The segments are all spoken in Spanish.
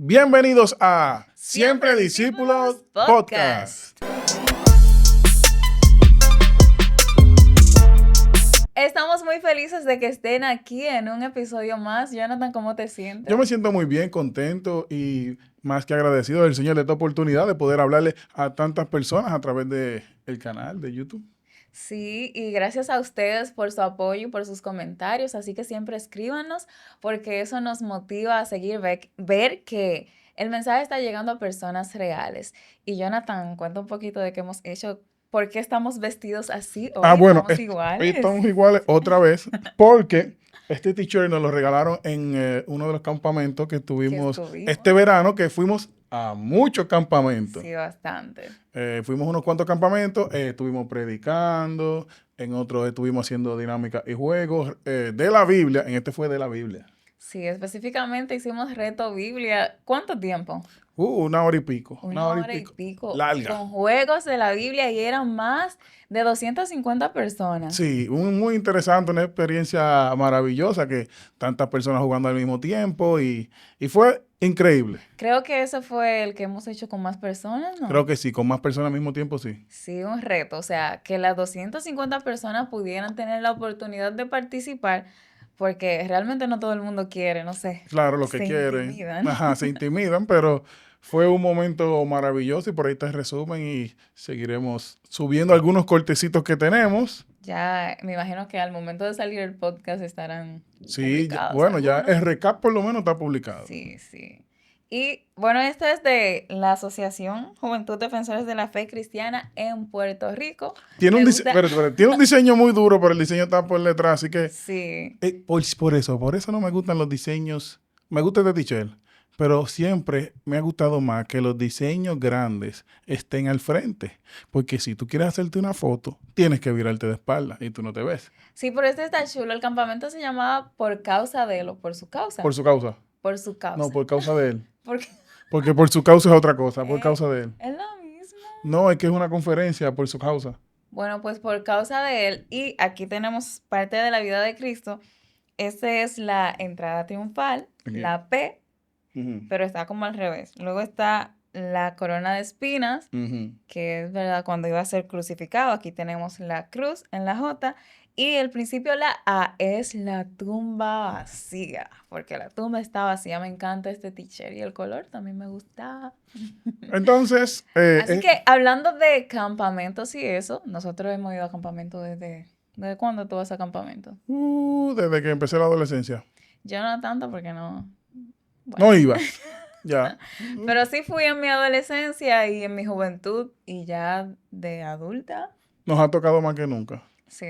Bienvenidos a Siempre Discípulos Podcast. Estamos muy felices de que estén aquí en un episodio más. Jonathan, ¿cómo te sientes? Yo me siento muy bien, contento y más que agradecido del Señor de esta oportunidad de poder hablarle a tantas personas a través del canal de YouTube. Sí, y gracias a ustedes por su apoyo y por sus comentarios, así que siempre escríbanos porque eso nos motiva a seguir ver que el mensaje está llegando a personas reales. Y Jonathan, cuenta un poquito de qué hemos hecho, por qué estamos vestidos así hoy, Bueno, estamos hoy iguales. estamos iguales otra vez porque este t-shirt nos lo regalaron en uno de los campamentos que tuvimos este verano, que fuimos a muchos campamentos. Sí, bastante. Fuimos a unos cuantos campamentos, estuvimos predicando, en otros estuvimos haciendo dinámicas y juegos de la Biblia, en este fue de la Biblia. Sí, específicamente hicimos reto Biblia. ¿Cuánto tiempo? Una hora y pico. Una hora y pico. Larga. Con juegos de la Biblia y eran más de 250 personas. Sí, muy interesante, una experiencia maravillosa, que tantas personas jugando al mismo tiempo y fue increíble. Creo que ese fue el que hemos hecho con más personas, ¿no? Creo que sí, con más personas al mismo tiempo, sí. Sí, un reto. O sea, que las 250 personas pudieran tener la oportunidad de participar, porque realmente no todo el mundo quiere, no sé. Claro, lo que quieren. Ajá, se intimidan, pero fue un momento maravilloso y por ahí está el resumen y seguiremos subiendo algunos cortecitos que tenemos. Ya, me imagino que al momento de salir el podcast estarán publicados. Bueno, ya el recap por lo menos está publicado. Sí, sí. Y bueno, esto es de la Asociación Juventud Defensores de la Fe Cristiana en Puerto Rico. Tiene un diseño muy duro, pero el diseño está por detrás, así que... Sí. Por eso no me gustan los diseños. Me gusta este t-shirt, pero siempre me ha gustado más que los diseños grandes estén al frente. Porque si tú quieres hacerte una foto, tienes que virarte de espalda y tú no te ves. Sí, pero este está chulo. El campamento se llamaba Por Causa de él o Por Su Causa. Por su causa. Por su causa. No, por causa de él. ¿Por qué? Porque por su causa es otra cosa, por causa de él. Es lo mismo. No, es que es una conferencia por su causa. Bueno, pues por causa de él. Y aquí tenemos parte de la vida de Cristo. Esta es la entrada triunfal, la P, pero está como al revés. Luego está la corona de espinas, que es verdad cuando iba a ser crucificado. Aquí tenemos la cruz en la J. Y el principio, la A, es la tumba vacía, porque la tumba está vacía. Me encanta este t-shirt y el color también me gusta. Entonces... Así que hablando de campamentos y eso, nosotros hemos ido a campamentos ¿Desde cuándo tú vas a campamento? Desde que empecé la adolescencia. Yo no tanto porque no... Bueno. No iba, ya. Pero sí fui en mi adolescencia y en mi juventud y ya de adulta. Nos ha tocado más que nunca. Sí,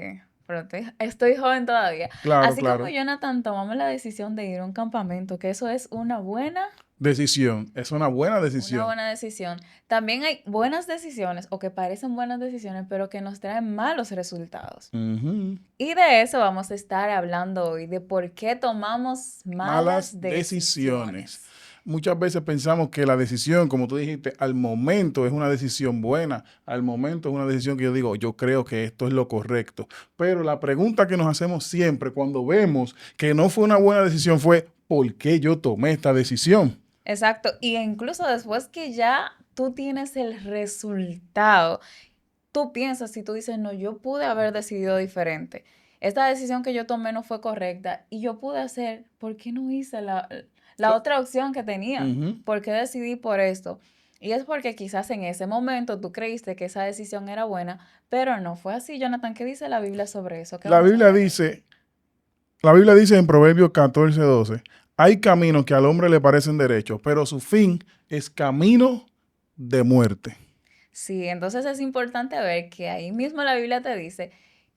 pero estoy joven todavía. Claro, así como Jonathan, tomamos la decisión de ir a un campamento, que eso es una buena... decisión, es una buena decisión. Una buena decisión. También hay buenas decisiones o que parecen buenas decisiones, pero que nos traen malos resultados. Y de eso vamos a estar hablando hoy, de por qué tomamos malas decisiones. Muchas veces pensamos que la decisión, como tú dijiste, al momento es una decisión buena, al momento es una decisión que yo digo, yo creo que esto es lo correcto. Pero la pregunta que nos hacemos siempre cuando vemos que no fue una buena decisión fue, ¿por qué yo tomé esta decisión? Exacto, y incluso después que ya tú tienes el resultado, tú piensas y tú dices, no, yo pude haber decidido diferente. Esta decisión que yo tomé no fue correcta y yo pude hacer, ¿por qué no hice la otra opción que tenía? ¿Por qué decidí por esto? Y es porque quizás en ese momento tú creíste que esa decisión era buena, pero no fue así. Jonathan, ¿qué dice la Biblia sobre eso? La Biblia dice en Proverbios 14:12, hay caminos que al hombre le parecen derechos, pero su fin es camino de muerte. Sí, entonces es importante ver que ahí mismo la Biblia te dice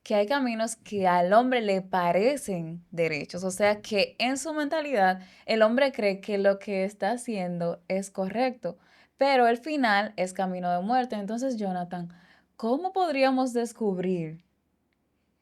que hay caminos que al hombre le parecen derechos. O sea que en su mentalidad el hombre cree que lo que está haciendo es correcto, pero el final es camino de muerte. Entonces, Jonathan, ¿cómo podríamos descubrir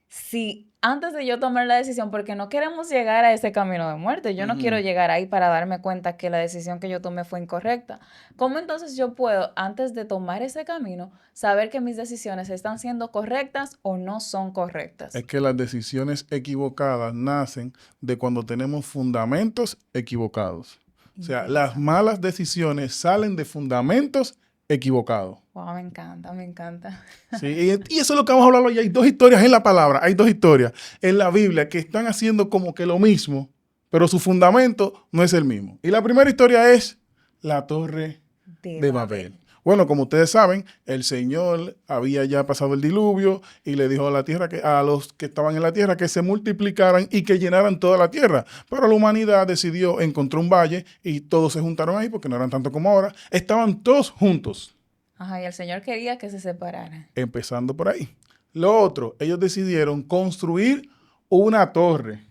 si antes de yo tomar la decisión, porque no queremos llegar a ese camino de muerte, yo no quiero llegar ahí para darme cuenta que la decisión que yo tomé fue incorrecta? ¿Cómo entonces yo puedo, antes de tomar ese camino, saber que mis decisiones están siendo correctas o no son correctas? Es que las decisiones equivocadas nacen de cuando tenemos fundamentos equivocados. O sea, las malas decisiones salen de fundamentos equivocados. Wow, me encanta, me encanta. Sí, y eso es lo que vamos a hablar hoy. Hay dos historias en la palabra, hay dos historias en la Biblia que están haciendo como que lo mismo, pero su fundamento no es el mismo. Y la primera historia es la Torre de Babel. Bueno, como ustedes saben, el Señor había ya pasado el diluvio y le dijo a la tierra a los que estaban en la tierra que se multiplicaran y que llenaran toda la tierra. Pero la humanidad decidió, encontró un valle y todos se juntaron ahí porque no eran tanto como ahora. Estaban todos juntos. Ajá, y el Señor quería que se separaran. Empezando por ahí. Lo otro, ellos decidieron construir una torre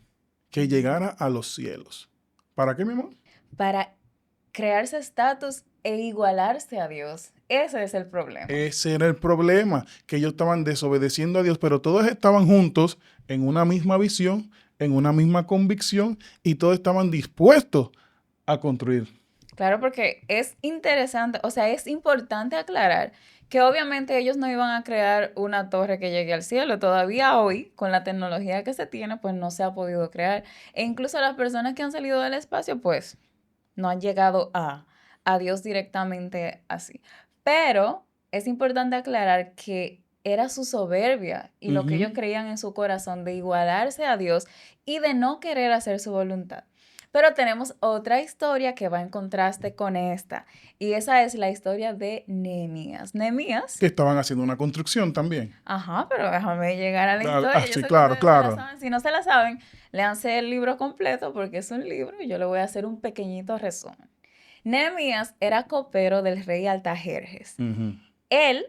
que llegara a los cielos. ¿Para qué, mi amor? Para crearse estatus e igualarse a Dios. Ese es el problema. Ese era el problema, que ellos estaban desobedeciendo a Dios, pero todos estaban juntos en una misma visión, en una misma convicción y todos estaban dispuestos a construir. Claro, porque es interesante, o sea, es importante aclarar que obviamente ellos no iban a crear una torre que llegue al cielo. Todavía hoy, con la tecnología que se tiene, pues no se ha podido crear. E incluso las personas que han salido del espacio, pues no han llegado a Dios directamente así. Pero es importante aclarar que era su soberbia y lo que ellos creían en su corazón de igualarse a Dios y de no querer hacer su voluntad. Pero tenemos otra historia que va en contraste con esta, y esa es la historia de Nehemías. Nehemías. Que estaban haciendo una construcción también. Ajá, pero déjame llegar a la historia. Sí, claro, claro. Si no se la saben, léanse el libro completo porque es un libro y yo le voy a hacer un pequeñito resumen. Nehemías era copero del rey Artajerjes. Él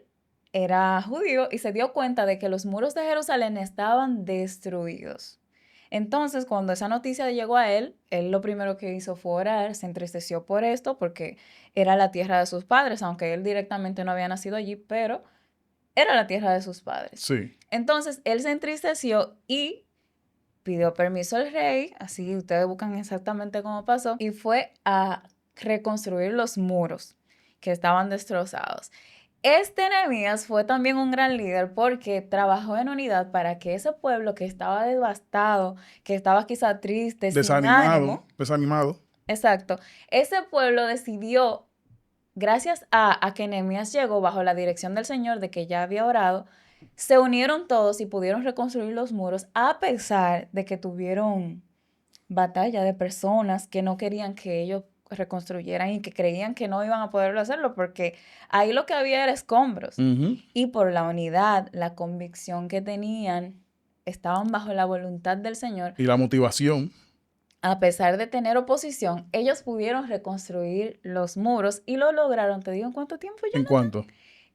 era judío y se dio cuenta de que los muros de Jerusalén estaban destruidos. Entonces, cuando esa noticia llegó a él lo primero que hizo fue orar, se entristeció por esto porque era la tierra de sus padres, aunque él directamente no había nacido allí, pero era la tierra de sus padres. Sí. Entonces, él se entristeció y pidió permiso al rey, así ustedes buscan exactamente cómo pasó, y fue a reconstruir los muros que estaban destrozados. Este Nehemías fue también un gran líder porque trabajó en unidad para que ese pueblo que estaba devastado, que estaba quizá triste, desanimado. Exacto. Ese pueblo decidió, gracias a que Nehemías llegó bajo la dirección del Señor, de que ya había orado, se unieron todos y pudieron reconstruir los muros a pesar de que tuvieron batalla de personas que no querían que ellos reconstruyeran y que creían que no iban a poderlo hacerlo porque ahí lo que había era escombros. Y por la unidad, la convicción que tenían, estaban bajo la voluntad del Señor. Y la motivación. A pesar de tener oposición, ellos pudieron reconstruir los muros y lo lograron. ¿Te digo en cuánto tiempo? ¿En cuánto?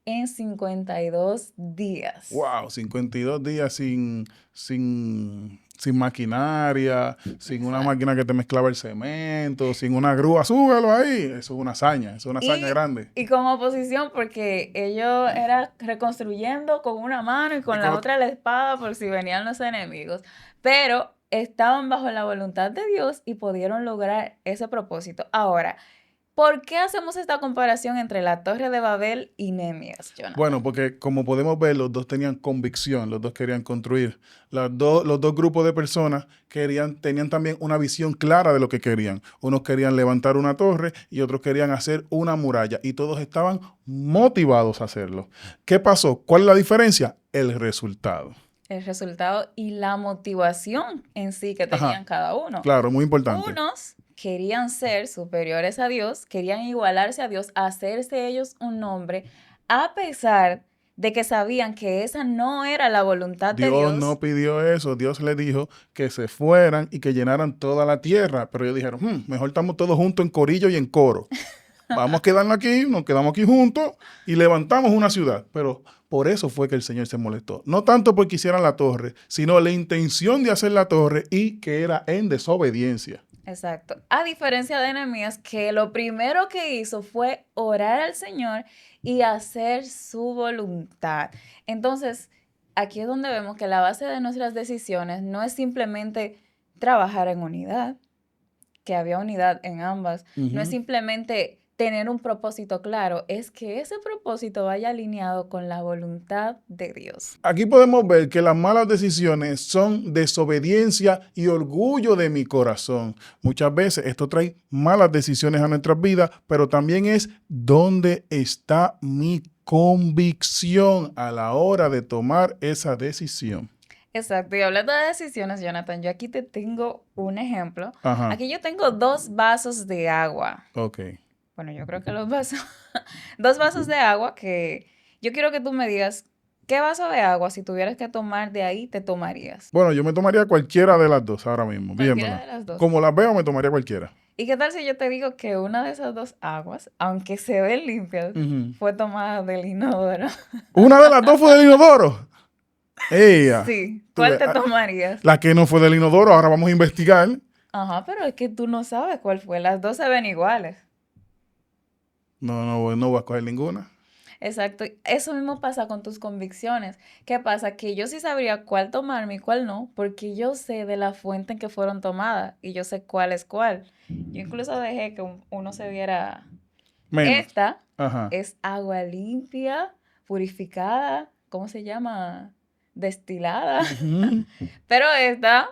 En 52 días. Wow, 52 días sin maquinaria, sin una máquina que te mezclaba el cemento, sin una grúa, súbelo ahí. Eso es una hazaña, grande. Y con oposición, porque ellos eran reconstruyendo con una mano y con la otra la espada por si venían los enemigos. Pero estaban bajo la voluntad de Dios y pudieron lograr ese propósito. Ahora, ¿por qué hacemos esta comparación entre la Torre de Babel y Nehemías, Jonathan? Bueno, porque como podemos ver, los dos tenían convicción, los dos querían construir. Los dos grupos de personas tenían también una visión clara de lo que querían. Unos querían levantar una torre y otros querían hacer una muralla. Y todos estaban motivados a hacerlo. ¿Qué pasó? ¿Cuál es la diferencia? El resultado. El resultado y la motivación en sí que tenían cada uno. Claro, muy importante. Unos querían ser superiores a Dios, querían igualarse a Dios, hacerse ellos un nombre, a pesar de que sabían que esa no era la voluntad de Dios. Dios no pidió eso, Dios les dijo que se fueran y que llenaran toda la tierra, pero ellos dijeron, mejor estamos todos juntos en corillo y en coro. Vamos a quedarnos aquí, nos quedamos aquí juntos y levantamos una ciudad. Pero por eso fue que el Señor se molestó. No tanto porque hicieran la torre, sino la intención de hacer la torre y que era en desobediencia. Exacto. A diferencia de Nehemías, que lo primero que hizo fue orar al Señor y hacer su voluntad. Entonces, aquí es donde vemos que la base de nuestras decisiones no es simplemente trabajar en unidad, que había unidad en ambas. No es simplemente tener un propósito claro, es que ese propósito vaya alineado con la voluntad de Dios. Aquí podemos ver que las malas decisiones son desobediencia y orgullo de mi corazón. Muchas veces esto trae malas decisiones a nuestras vidas, pero también es dónde está mi convicción a la hora de tomar esa decisión. Exacto, y hablando de decisiones, Jonathan, yo aquí te tengo un ejemplo. Ajá, Aquí yo tengo 2 vasos de agua. ok. Bueno, yo creo que los vasos, 2 vasos de agua que yo quiero que tú me digas qué vaso de agua, si tuvieras que tomar de ahí, te tomarías. Bueno, yo me tomaría cualquiera de las dos ahora mismo, Cualquiera viéndola. de las dos. Como las veo, me tomaría cualquiera. ¿Y qué tal si yo te digo que una de esas 2 aguas, aunque se ven limpias, Ujú. fue tomada del inodoro? Una de las dos fue del inodoro. Ella. Sí, Tú ¿cuál ves, te tomarías? la que no fue del inodoro, ahora vamos a investigar. Ajá, pero es que tú no sabes cuál fue, las dos se ven iguales. No voy a escoger ninguna. Exacto, eso mismo pasa con tus convicciones. ¿Qué pasa? Que yo sí sabría cuál tomarme y cuál no, porque yo sé de la fuente en que fueron tomadas y yo sé cuál es cuál. Yo incluso dejé que uno se viera. Menos. Esta Ajá. es agua limpia, purificada, ¿cómo se llama? Destilada. Ujú. Pero esta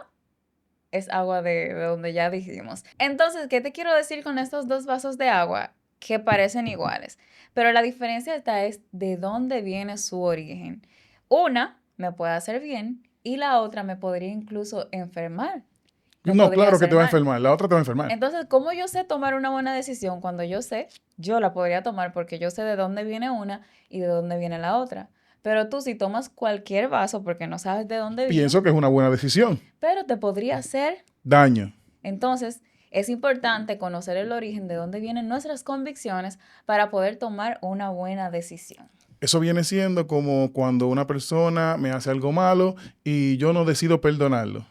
es agua de donde ya dijimos. Entonces, ¿qué te quiero decir con estos 2 vasos de agua? Que parecen iguales. Pero la diferencia está es de dónde viene su origen. Una me puede hacer bien y la otra me podría incluso enfermar. Me No, podría claro que hacer te va a mal. enfermar. La otra te va a enfermar. Entonces, ¿cómo yo sé tomar una buena decisión? Cuando yo sé, yo la podría tomar porque yo sé de dónde viene una y de dónde viene la otra. Pero tú si tomas cualquier vaso porque no sabes de dónde vino, Pienso que es una buena decisión. pero te podría hacer. Daño. Entonces, es importante conocer el origen de dónde vienen nuestras convicciones para poder tomar una buena decisión. Eso viene siendo como cuando una persona me hace algo malo y yo no decido perdonarlo.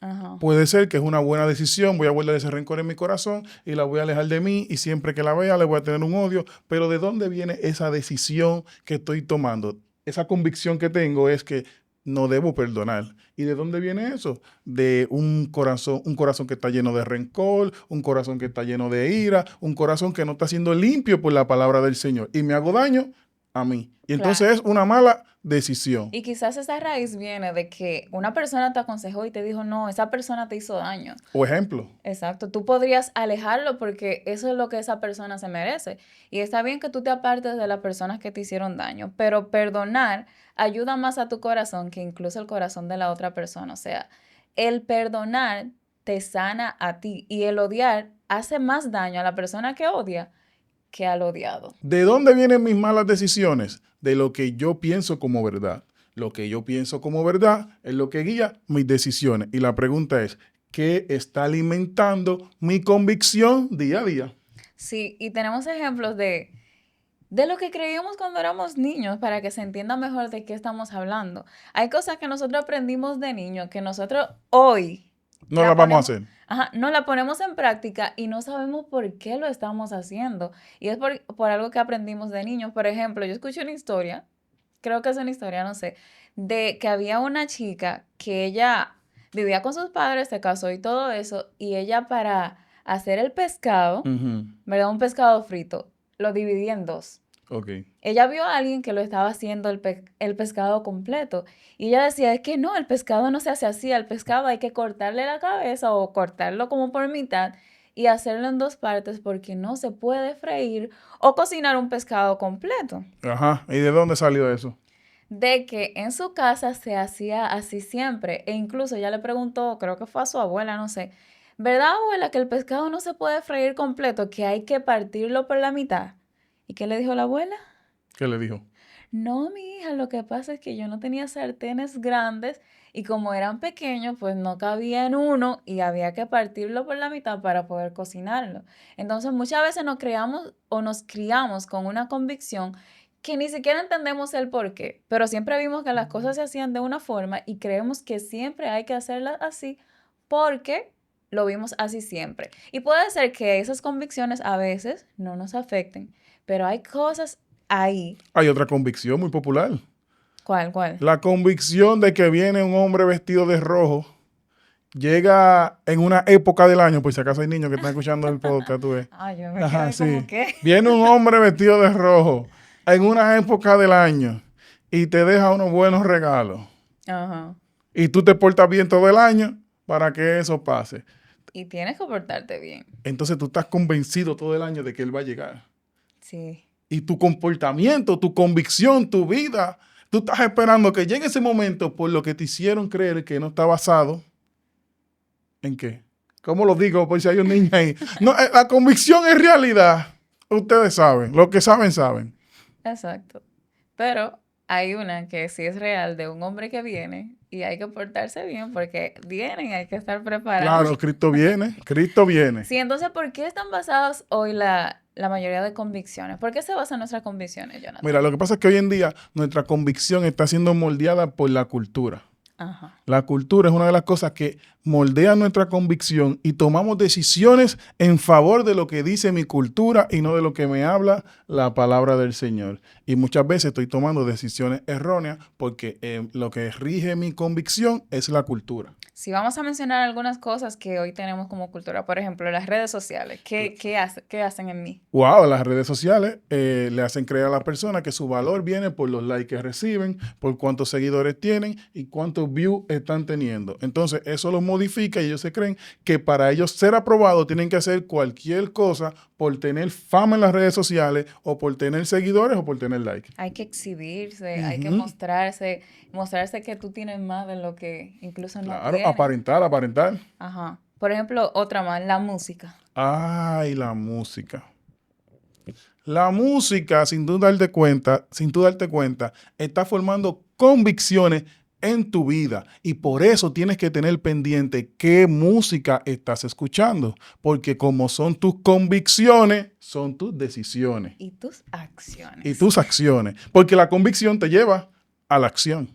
Ajá. Puede ser que es una buena decisión, voy a guardar ese rencor en mi corazón y la voy a alejar de mí y siempre que la vea le voy a tener un odio, pero ¿de dónde viene esa decisión que estoy tomando? Esa convicción que tengo es que no debo perdonar. ¿Y de dónde viene eso? De un corazón que está lleno de rencor, un corazón que está lleno de ira, un corazón que no está siendo limpio por la palabra del Señor y me hago daño a mí. Y entonces Claro. es una mala decisión. Y quizás esa raíz viene de que una persona te aconsejó y te dijo, no, esa persona te hizo daño. O ejemplo. Exacto, tú podrías alejarlo porque eso es lo que esa persona se merece. Y está bien que tú te apartes de las personas que te hicieron daño, pero perdonar ayuda más a tu corazón que incluso el corazón de la otra persona. O sea, el perdonar te sana a ti y el odiar hace más daño a la persona que odia que al odiado. ¿De dónde vienen mis malas decisiones? De lo que yo pienso como verdad. Lo que yo pienso como verdad es lo que guía mis decisiones. Y la pregunta es, ¿qué está alimentando mi convicción día a día? Sí, y tenemos ejemplos de lo que creíamos cuando éramos niños para que se entienda mejor de qué estamos hablando. Hay cosas que nosotros aprendimos de niños que nosotros hoy No las vamos a hacer. no la ponemos en práctica y no sabemos por qué lo estamos haciendo. Y es por algo que aprendimos de niños. Por ejemplo, yo escuché una historia, creo que es una historia, no sé, de que había una chica que ella vivía con sus padres, se casó y todo eso, y ella para hacer el pescado, Ujú. ¿verdad? Un pescado frito, lo dividía en dos. Ok. Ella vio a alguien que lo estaba haciendo el pescado completo y ella decía, es que no, el pescado no se hace así, al pescado hay que cortarle la cabeza o cortarlo como por mitad y hacerlo en 2 partes porque no se puede freír o cocinar un pescado completo. Ajá. ¿Y de dónde salió eso? De que en su casa se hacía así siempre e incluso ella le preguntó, creo que fue a su abuela, no sé, ¿verdad, abuela, que el pescado no se puede freír completo, que hay que partirlo por la mitad? ¿Y qué le dijo la abuela? ¿Qué le dijo? No, mi hija, lo que pasa es que yo no tenía sartenes grandes y como eran pequeños, pues no cabía en uno y había que partirlo por la mitad para poder cocinarlo. Entonces muchas veces nos creamos o nos criamos con una convicción que ni siquiera entendemos el por qué, pero siempre vimos que las cosas se hacían de una forma y creemos que siempre hay que hacerlas así porque lo vimos así siempre. Y puede ser que esas convicciones a veces no nos afecten, pero hay cosas ahí. Hay otra convicción muy popular. ¿Cuál? La convicción de que viene un hombre vestido de rojo, llega en una época del año, por si acaso hay niños que están escuchando el podcast, tú ves. Ah, yo me Ajá, quedé como sí. que... Viene un hombre vestido de rojo en una época del año y te deja unos buenos regalos. Ajá. Y tú te portas bien todo el año para que eso pase. Y tienes que portarte bien. Entonces tú estás convencido todo el año de que él va a llegar. Sí. Y tu comportamiento, tu convicción, tu vida, tú estás esperando que llegue ese momento por lo que te hicieron creer que no está basado en qué. ¿Cómo lo digo? Por si hay un niño ahí. No, la convicción es realidad. Ustedes saben, lo que saben, saben. Exacto. Pero hay una que sí es real de un hombre que viene y hay que portarse bien porque vienen, hay que estar preparados. Claro, Cristo viene, Cristo viene. Sí, entonces, ¿por qué están basadas hoy la mayoría de convicciones? ¿Por qué se basan nuestras convicciones, Jonathan? Mira, lo que pasa es que hoy en día nuestra convicción está siendo moldeada por la cultura. Ajá. La cultura es una de las cosas que moldea nuestra convicción y tomamos decisiones en favor de lo que dice mi cultura y no de lo que me habla la palabra del Señor. Y muchas veces estoy tomando decisiones erróneas porque lo que rige mi convicción es la cultura. Si vamos a mencionar algunas cosas que hoy tenemos como cultura, por ejemplo, las redes sociales, ¿qué hacen en mí? Wow, las redes sociales le hacen creer a la persona que su valor viene por los likes que reciben, por cuántos seguidores tienen y cuántos views están teniendo. Entonces, eso los modifica y ellos se creen que para ellos ser aprobados tienen que hacer cualquier cosa por tener fama en las redes sociales o por tener seguidores o por tener likes. Hay que exhibirse, hay que mostrarse que tú tienes más de lo que incluso no Claro, tienes. aparentar. Ajá. Por ejemplo, otra más, la música. Ay, la música. La música, sin tú darte cuenta, está formando convicciones en tu vida y por eso tienes que tener pendiente qué música estás escuchando, porque como son tus convicciones, son tus decisiones Y tus acciones. y tus acciones, porque la convicción te lleva a la acción.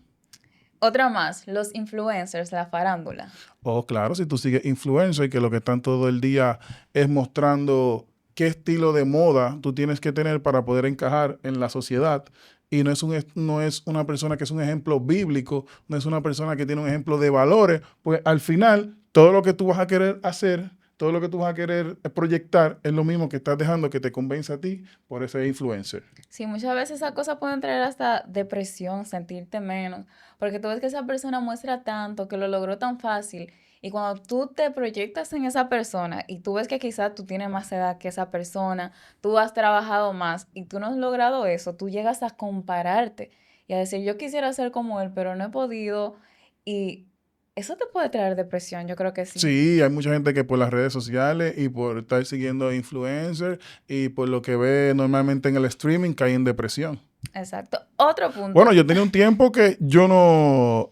Otra más, los influencers, la farándula. Oh, claro, si tú sigues influencers que lo que están todo el día es mostrando qué estilo de moda tú tienes que tener para poder encajar en la sociedad. Y no es una persona que es un ejemplo bíblico, no es una persona que tiene un ejemplo de valores, pues al final todo lo que tú vas a querer hacer, todo lo que tú vas a querer proyectar es lo mismo que estás dejando que te convenza a ti por ese influencer. Sí, muchas veces esas cosas pueden traer hasta depresión, sentirte menos, porque tú ves que esa persona muestra tanto, que lo logró tan fácil, y cuando tú te proyectas en esa persona y tú ves que quizás tú tienes más edad que esa persona, tú has trabajado más y tú no has logrado eso, tú llegas a compararte y a decir, yo quisiera ser como él, pero no he podido, y eso te puede traer depresión, yo creo que sí. Sí, hay mucha gente que por las redes sociales y por estar siguiendo a influencers y por lo que ve normalmente en el streaming cae en depresión. Exacto. Otro punto. Bueno, yo tenía un tiempo que yo no...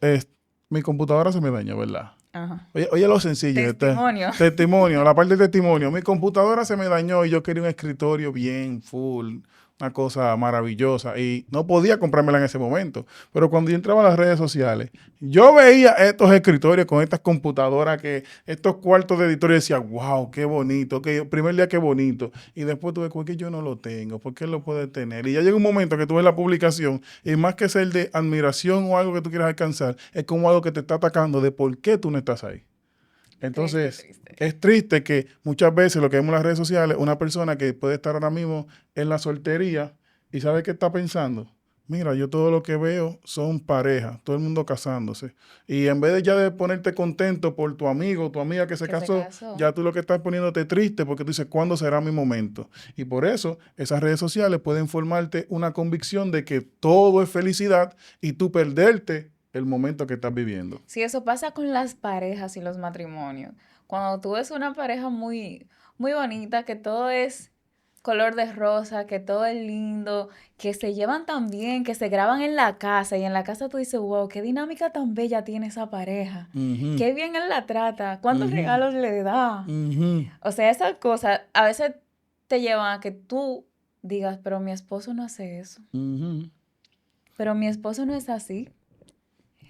mi computadora se me dañó, ¿verdad? Ajá. Oye lo sencillo. Testimonio. Testimonio, la parte del testimonio. Mi computadora se me dañó y yo quería un escritorio bien, full, una cosa maravillosa. Y no podía comprármela en ese momento. Pero cuando yo entraba a las redes sociales, yo veía estos escritorios con estas computadoras, estos cuartos de editorio y decía, wow, qué bonito. Primer día, qué bonito. Y después tuve, ¿por qué yo no lo tengo? ¿Por qué él lo puede tener? Y ya llega un momento que tú ves la publicación y más que ser de admiración o algo que tú quieras alcanzar, es como algo que te está atacando de por qué tú no estás ahí. Entonces, Triste. es triste que muchas veces lo que vemos en las redes sociales, una persona que puede estar ahora mismo en la soltería y sabe qué está pensando. Mira, yo todo lo que veo son parejas, todo el mundo casándose. Y en vez de ya de ponerte contento por tu amigo o tu amiga que se casó, ya tú lo que estás poniéndote triste porque tú dices, ¿cuándo será mi momento? Y por eso esas redes sociales pueden formarte una convicción de que todo es felicidad y tú perderte el momento que estás viviendo. Sí, eso pasa con las parejas y los matrimonios. Cuando tú ves una pareja muy, muy bonita, que todo es color de rosa, que todo es lindo, que se llevan tan bien, que se graban en la casa y en la casa tú dices, wow, qué dinámica tan bella tiene esa pareja, qué bien él la trata, cuántos regalos le da. O sea, esas cosas a veces te llevan a que tú digas, pero mi esposo no hace eso, pero mi esposo no es así.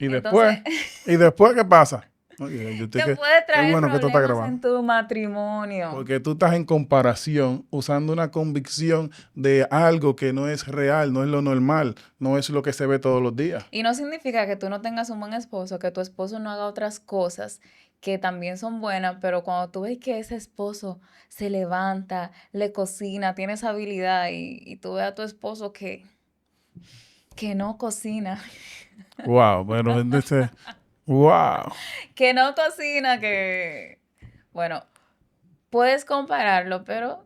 Y Entonces, después, ¿qué pasa? te puede traer bueno que esto está problemas grabado. en tu matrimonio. Porque tú estás en comparación, usando una convicción de algo que no es real, no es lo normal, no es lo que se ve todos los días. Y no significa que tú no tengas un buen esposo, que tu esposo no haga otras cosas que también son buenas, pero cuando tú ves que ese esposo se levanta, le cocina, tiene esa habilidad y tú ves a tu esposo que no cocina, Wow, bueno, entonces, wow. que no cocina, que, bueno, puedes compararlo, pero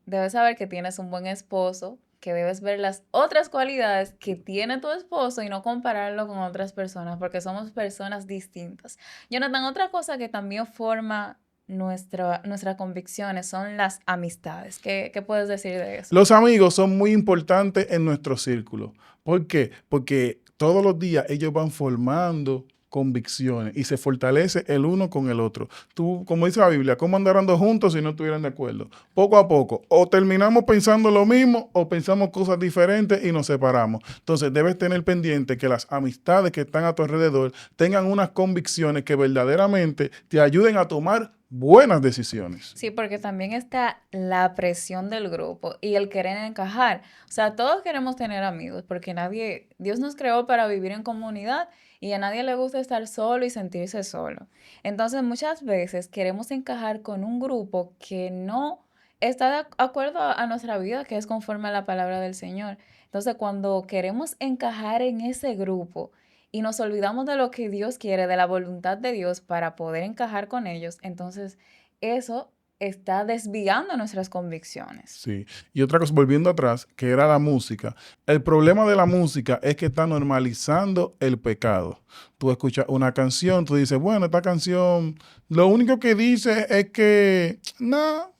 debes saber que tienes un buen esposo, que debes ver las otras cualidades que tiene tu esposo y no compararlo con otras personas, porque somos personas distintas. Jonathan, otra cosa que también forma nuestras convicciones son las amistades. ¿Qué puedes decir de eso? Los amigos son muy importantes en nuestro círculo. ¿Por qué? Porque todos los días ellos van formando convicciones y se fortalece el uno con el otro. Tú, como dice la Biblia, ¿cómo andarán dos juntos si no estuvieran de acuerdo? Poco a poco, o terminamos pensando lo mismo o pensamos cosas diferentes y nos separamos. Entonces, debes tener pendiente que las amistades que están a tu alrededor tengan unas convicciones que verdaderamente te ayuden a tomar buenas decisiones. Sí, porque también está la presión del grupo y el querer encajar. O sea, todos queremos tener amigos porque Dios nos creó para vivir en comunidad y a nadie le gusta estar solo y sentirse solo. Entonces, muchas veces queremos encajar con un grupo que no está de acuerdo a nuestra vida, que es conforme a la palabra del Señor. Entonces, cuando queremos encajar en ese grupo, y nos olvidamos de lo que Dios quiere, de la voluntad de Dios para poder encajar con ellos, entonces eso está desviando nuestras convicciones. Sí. Y otra cosa, volviendo atrás, que era la música. El problema de la música es que está normalizando el pecado. Tú escuchas una canción, tú dices, bueno, esta canción, lo único que dice es que, no,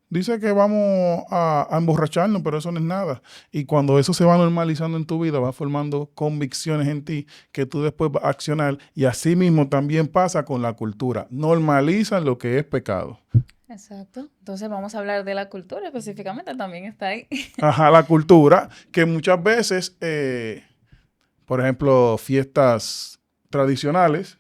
dice que vamos a emborracharnos, pero eso no es nada. Y cuando eso se va normalizando en tu vida, va formando convicciones en ti que tú después vas a accionar. Y así mismo también pasa con la cultura. Normalizan lo que es pecado. Exacto. Entonces vamos a hablar de la cultura específicamente, también está ahí. Ajá, la cultura, que muchas veces, por ejemplo, fiestas tradicionales,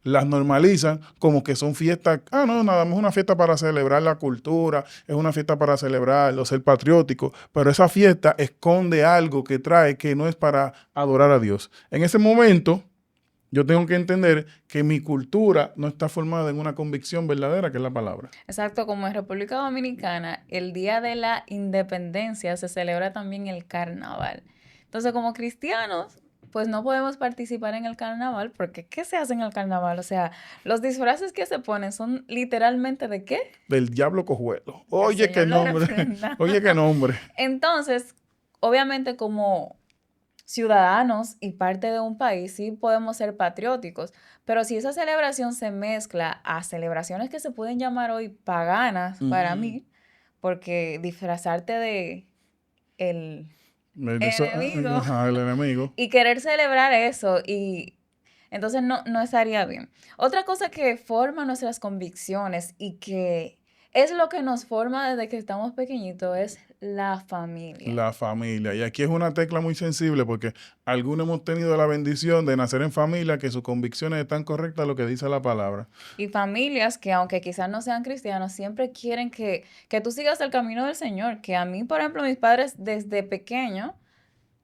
las normalizan como que son fiestas, no, nada más es una fiesta para celebrar la cultura, es una fiesta para celebrar o ser patriótico, pero esa fiesta esconde algo que trae que no es para adorar a Dios. En ese momento, yo tengo que entender que mi cultura no está formada en una convicción verdadera, que es la palabra. Exacto, como en República Dominicana, el Día de la Independencia se celebra también el carnaval. Entonces, como cristianos, pues no podemos participar en el carnaval porque ¿qué se hace en el carnaval? O sea, los disfraces que se ponen son literalmente ¿de qué? Del diablo cojuelo. Que el Oye, qué Señor lo nombre. reprenda. Oye, qué nombre. Entonces, obviamente como ciudadanos y parte de un país, sí podemos ser patrióticos, pero si esa celebración se mezcla a celebraciones que se pueden llamar hoy paganas para mí, porque disfrazarte de el enemigo Ajá, el enemigo. y querer celebrar eso y entonces no estaría bien. Otra cosa que forma nuestras convicciones y que es lo que nos forma desde que estamos pequeñitos es la familia. La familia. Y aquí es una tecla muy sensible porque algunos hemos tenido la bendición de nacer en familia que sus convicciones están correctas a lo que dice la palabra. Y familias que aunque quizás no sean cristianos, siempre quieren que tú sigas el camino del Señor. Que a mí, por ejemplo, mis padres desde pequeño,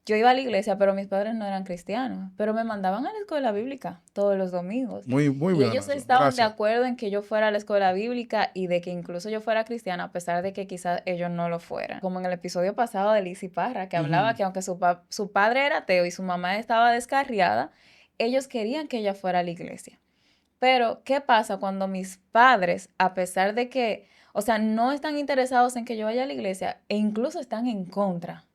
yo iba a la iglesia, pero mis padres no eran cristianos. Pero me mandaban a la escuela bíblica todos los domingos. Muy, muy Y bien ellos eso. estaban de Gracias. acuerdo en que yo fuera a la escuela bíblica y de que incluso yo fuera cristiana, a pesar de que quizás ellos no lo fueran. Como en el episodio pasado de Lizzy Parra, que hablaba que aunque su padre era ateo y su mamá estaba descarriada, ellos querían que ella fuera a la iglesia. Pero, ¿qué pasa cuando mis padres, a pesar de que, o sea, no están interesados en que yo vaya a la iglesia e incluso están en contra?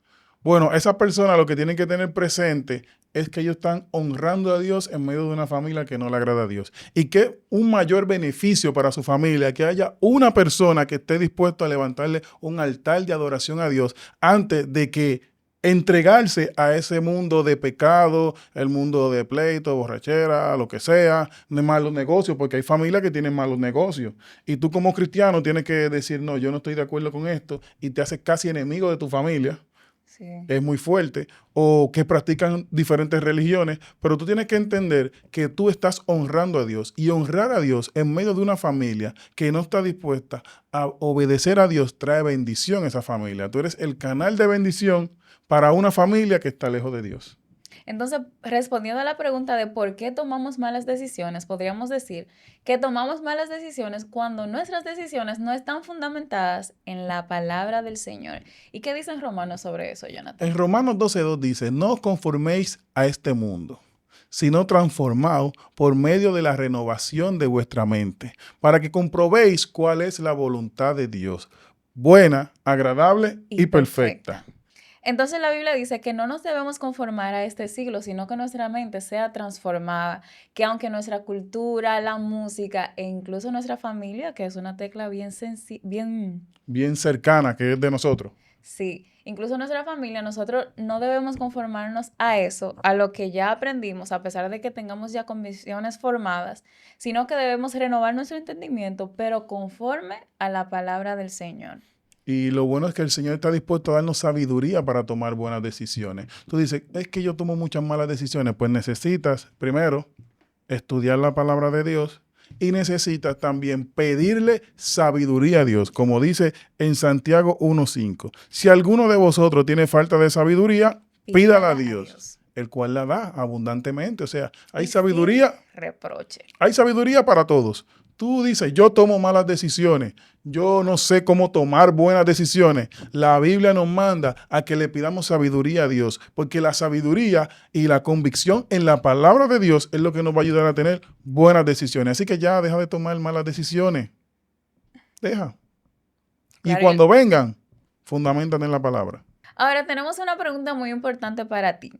Bueno, esas personas lo que tienen que tener presente es que ellos están honrando a Dios en medio de una familia que no le agrada a Dios. Y que un mayor beneficio para su familia, que haya una persona que esté dispuesta a levantarle un altar de adoración a Dios antes de que entregarse a ese mundo de pecado, el mundo de pleito, borrachera, lo que sea, de malos negocios, porque hay familias que tienen malos negocios. Y tú como cristiano tienes que decir, no, yo no estoy de acuerdo con esto, y te haces casi enemigo de tu familia. Sí. Es muy fuerte, o que practican diferentes religiones, pero tú tienes que entender que tú estás honrando a Dios, y honrar a Dios en medio de una familia que no está dispuesta a obedecer a Dios trae bendición a esa familia. Tú eres el canal de bendición para una familia que está lejos de Dios. Entonces, respondiendo a la pregunta de por qué tomamos malas decisiones, podríamos decir que tomamos malas decisiones cuando nuestras decisiones no están fundamentadas en la palabra del Señor. ¿Y qué dicen Romanos sobre eso, Jonathan? En Romanos 12:2 dice, no os conforméis a este mundo, sino transformaos por medio de la renovación de vuestra mente, para que comprobéis cuál es la voluntad de Dios, buena, agradable y perfecta. Entonces la Biblia dice que no nos debemos conformar a este siglo, sino que nuestra mente sea transformada, que aunque nuestra cultura, la música e incluso nuestra familia, que es una tecla Bien cercana, que es de nosotros. Sí, incluso nuestra familia, nosotros no debemos conformarnos a eso, a lo que ya aprendimos, a pesar de que tengamos ya convicciones formadas, sino que debemos renovar nuestro entendimiento, pero conforme a la palabra del Señor. Y lo bueno es que el Señor está dispuesto a darnos sabiduría para tomar buenas decisiones. Tú dices, es que yo tomo muchas malas decisiones. Pues necesitas, primero, estudiar la palabra de Dios y necesitas también pedirle sabiduría a Dios, como dice en Santiago 1:5. Si alguno de vosotros tiene falta de sabiduría, pídala a Dios, el cual la da abundantemente. O sea, hay sabiduría. Reproche. Hay sabiduría para todos. Tú dices, yo tomo malas decisiones, yo no sé cómo tomar buenas decisiones. La Biblia nos manda a que le pidamos sabiduría a Dios, porque la sabiduría y la convicción en la palabra de Dios es lo que nos va a ayudar a tener buenas decisiones. Así que ya deja de tomar malas decisiones. Deja. Y cuando vengan, fundamentan en la palabra. Ahora tenemos una pregunta muy importante para ti.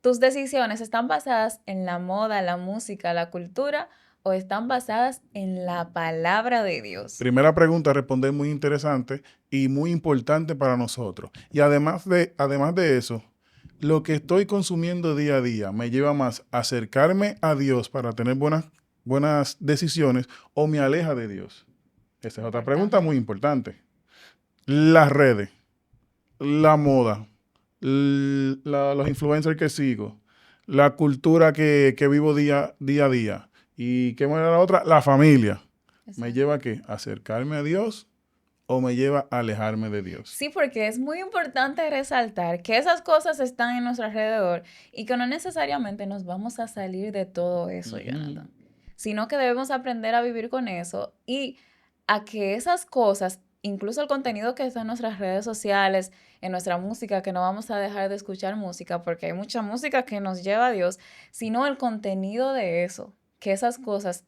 ¿Tus decisiones están basadas en la moda, la música, la cultura o están basadas en la palabra de Dios? Primera pregunta a responder, muy interesante y muy importante para nosotros. Y además de eso, lo que estoy consumiendo día a día me lleva más a acercarme a Dios para tener buenas decisiones o me aleja de Dios. Esa es otra pregunta muy importante. Las redes, la moda, los influencers que sigo, la cultura que vivo día a día. ¿Y qué manera la otra? La familia. Exacto. ¿Me lleva a qué? ¿A acercarme a Dios o me lleva a alejarme de Dios? Sí, porque es muy importante resaltar que esas cosas están en nuestro alrededor y que no necesariamente nos vamos a salir de todo eso, Jonathan, sino que debemos aprender a vivir con eso y a que esas cosas, incluso el contenido que está en nuestras redes sociales, en nuestra música, que no vamos a dejar de escuchar música porque hay mucha música que nos lleva a Dios, sino el contenido de eso, que esas cosas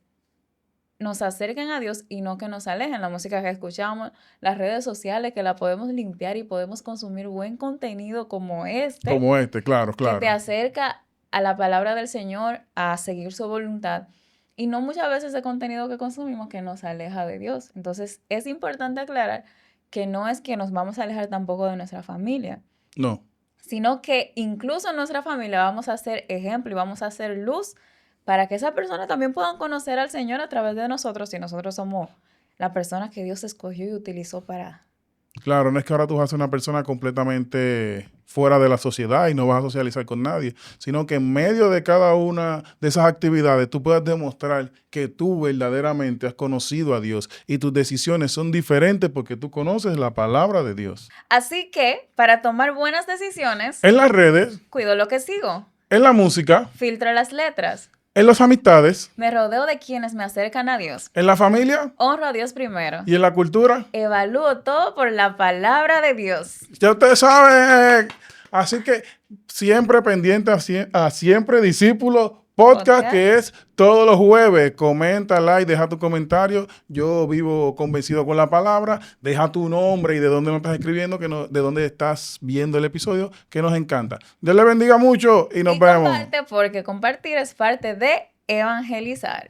nos acerquen a Dios y no que nos alejen. La música que escuchamos, las redes sociales, que la podemos limpiar y podemos consumir buen contenido como este. Como este, claro. Que te acerca a la palabra del Señor, a seguir su voluntad. Y no muchas veces ese contenido que consumimos que nos aleja de Dios. Entonces, es importante aclarar que no es que nos vamos a alejar tampoco de nuestra familia. No. Sino que incluso en nuestra familia vamos a ser ejemplo y vamos a ser luz para que esas personas también puedan conocer al Señor a través de nosotros, si nosotros somos la persona que Dios escogió y utilizó para... Claro, no es que ahora tú vas a ser una persona completamente fuera de la sociedad y no vas a socializar con nadie, sino que en medio de cada una de esas actividades tú puedas demostrar que tú verdaderamente has conocido a Dios y tus decisiones son diferentes porque tú conoces la palabra de Dios. Así que, para tomar buenas decisiones... En las redes... Cuido lo que sigo. En la música... Filtro las letras. En las amistades. Me rodeo de quienes me acercan a Dios. En la familia. Honro a Dios primero. Y en la cultura. Evalúo todo por la palabra de Dios. Ya ustedes saben. Así que siempre pendiente a Siempre Discípulo Podcast, que es todos los jueves. Comenta, like, deja tu comentario. Yo vivo convencido con la palabra. Deja tu nombre y de dónde nos estás escribiendo, de dónde estás viendo el episodio, que nos encanta. Dios le bendiga mucho y nos vemos. Comparte, porque compartir es parte de evangelizar.